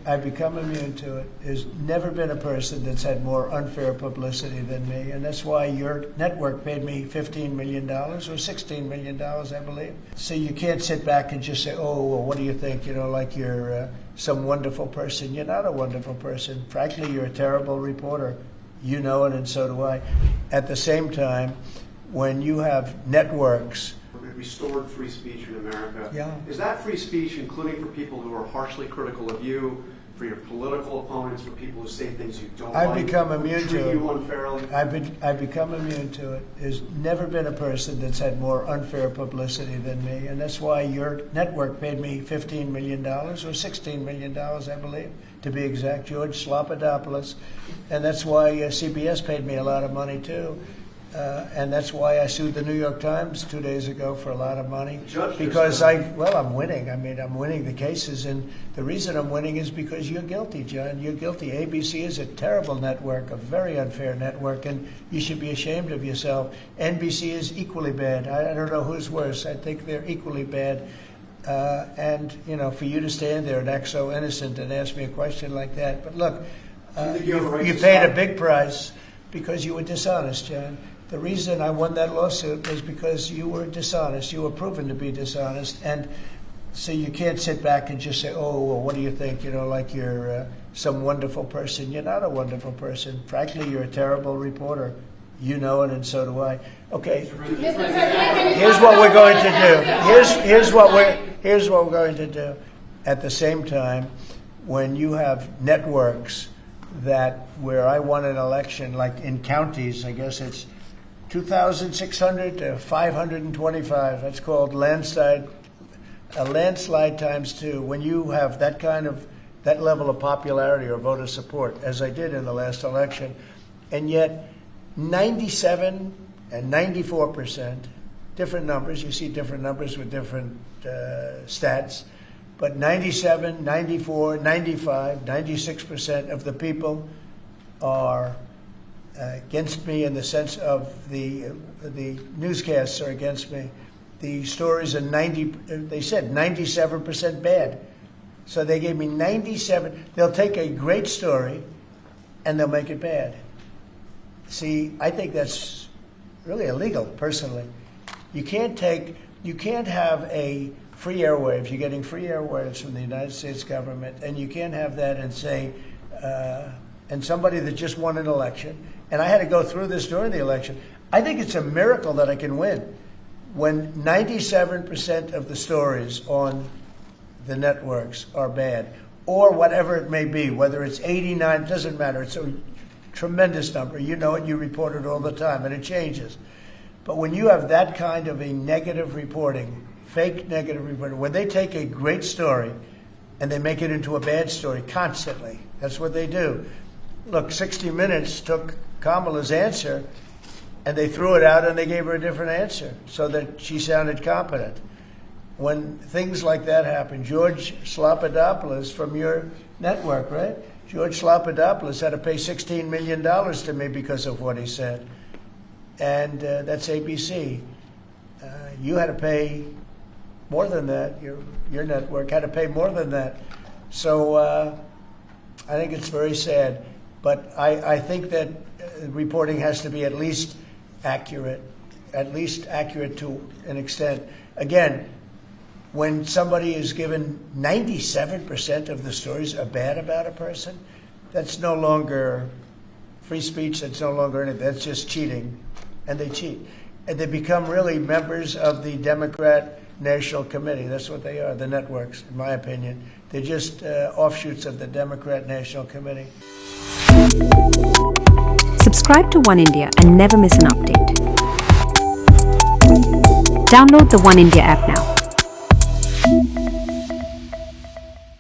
I've become immune to it. There's never been a person that's had more unfair publicity than me, and that's why your network paid me $15 million or $16 million, I believe. So you can't sit back and just say, oh, well, what do you think? Like you're some wonderful person. You're not a wonderful person. Frankly, you're a terrible reporter. You know it, and so do I. At the same time, when you have networks, restored free speech in America. Yeah. Is that free speech including for people who are harshly critical of you, for your political opponents, for people who say things you don't I've like, become immune treat to you it. unfairly? I've become immune to it. There's never been a person that's had more unfair publicity than me, and that's why your network paid me $15 million or $16 million, I believe, to be exact, George Slopadopoulos, and that's why CBS paid me a lot of money too. And that's why I sued the New York Times 2 days ago for a lot of money. Because I'm winning. I'm winning the cases, and the reason I'm winning is because you're guilty, John. You're guilty. ABC is a terrible network, a very unfair network, and you should be ashamed of yourself. NBC is equally bad. I don't know who's worse. I think they're equally bad. And for you to stand there and act so innocent and ask me a question like that. But look, you paid a big price because you were dishonest, John. The reason I won that lawsuit was because you were dishonest. You were proven to be dishonest. And so you can't sit back and just say, oh, well, what do you think? Like you're some wonderful person. You're not a wonderful person. Frankly, you're a terrible reporter. You know it, and so do I. Okay, here's what we're going to do. Here's what we're going to do. At the same time, when you have networks where I won an election, like in counties, I guess it's 2,600 to 525. That's called landslide times 2. When you have that level of popularity or voter support, as I did in the last election, and yet 97 and 94%, different numbers. You see different numbers with different stats, but 97, 94, 95, 96% of the people are against me in the sense of the newscasts are against me. The stories are they said 97% bad. So they gave me 97. They'll take a great story and they'll make it bad. See, I think that's really illegal, personally. You can't have a free airwaves. You're getting free airwaves from the United States government, and you can't have that and say, and somebody that just won an election, and I had to go through this during the election. I think it's a miracle that I can win when 97% of the stories on the networks are bad, or whatever it may be, whether it's 89, doesn't matter. It's a tremendous number. You know it, you report it all the time, and it changes. But when you have that kind of a negative reporting, fake negative reporting, when they take a great story and they make it into a bad story constantly, that's what they do. Look, 60 Minutes took Kamala's answer and they threw it out and they gave her a different answer so that she sounded competent. When things like that happen, George Slopadopoulos from your network, right? George Slopadopoulos had to pay $16 million to me because of what he said. And that's ABC. You had to pay more than that. Your network had to pay more than that. So I think it's very sad. But I think that reporting has to be at least accurate to an extent. Again, when somebody is given 97% of the stories are bad about a person, that's no longer free speech, that's no longer anything, that's just cheating. And they cheat. And they become really members of the Democrat National Committee. That's what they are, the networks, in my opinion. They're just offshoots of the Democrat National Committee. Subscribe to Oneindia and never miss an update. Download the Oneindia app now.